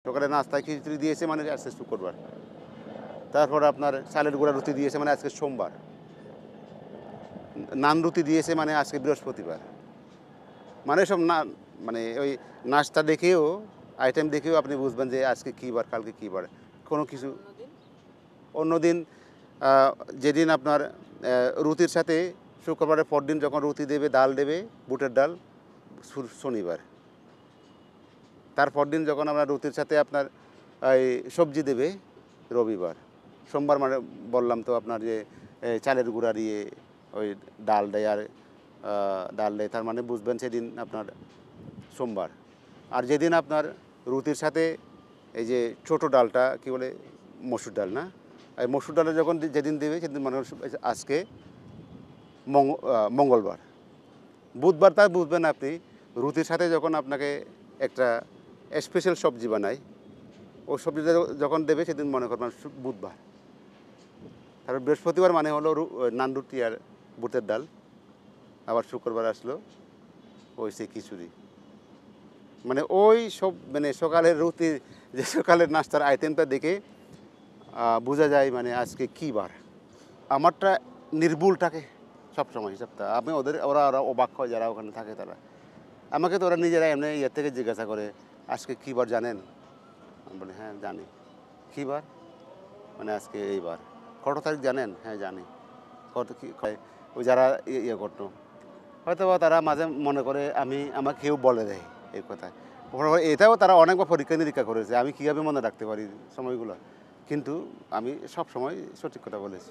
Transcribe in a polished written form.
সকালে নাস্তায় খিচুড়ি দিয়েছে মানে আজকে শুক্রবার। তারপর আপনার চালের গুঁড়া রুটি দিয়েছে মানে আজকে সোমবার। নান রুটি দিয়েছে মানে আজকে বৃহস্পতিবার। মানে সব না, মানে ওই নাস্তা দেখেও, আইটেম দেখেও আপনি বুঝবেন যে আজকে কী বার, কালকে কী বার। কোনো কিছু অন্যদিন যেদিন আপনার রুটির সাথে শুক্রবারের পরদিন যখন রুটি দেবে, ডাল দেবে, বুটের ডাল, শনিবার। তারপর দিন যখন আমরা রুটির সাথে আপনার এই সবজি দেবে, রবিবার। সোমবার মানে বললাম তো আপনার যে চালের গুঁড়া দিয়ে ওই ডাল দেয়, আর ডাল দেয়, তার মানে বুঝবেন সেদিন আপনার সোমবার। আর যেদিন আপনার রুটির সাথে এই যে ছোটো ডালটা কী বলে, মসুর ডাল না, এই মসুর ডালে যখন যেদিন দেবে সেদিন মানে আজকে মঙ্গলবার। বুধবার তা বুঝবেন আপনি রুটির সাথে যখন আপনাকে একটা স্পেশাল সবজি বানায়, ওই সবজিটা যখন দেবে সেদিন মনে করবেন বুধবার। তারপর বৃহস্পতিবার মানে হলো নান রুটি আর বুটের ডাল। আবার শুক্রবার আসলো ওই সেই খিচুড়ি। মানে ওই সব মানে সকালের রুটি, যে সকালের নাস্তার আইটেমটা দেখে বোঝা যায় মানে আজকে কী বার। আমারটা নির্ভুল থাকে সবসময় হিসাবটা। আমি ওরা অবাক হয় যারা ওখানে থাকে তারা। আমাকে তো ওরা নিজেরা এমনি ইয়ের থেকে জিজ্ঞাসা করে, আজকে কী বার জানেন? আমি বলি হ্যাঁ জানি। কী বার? মানে আজকে এই বার। কত তারিখ জানেন? হ্যাঁ জানি। কত কী ওই যারা ইয়ে করতো, হয়তো তারা মাঝে মনে করে আমাকে কেউ বলে দেয় এই কথা। এটাও তারা অনেকবার পরীক্ষা নিরীক্ষা করেছে আমি কীভাবে মনে রাখতে পারি সময়গুলো, কিন্তু আমি সব সময় সঠিক কথা বলেছি।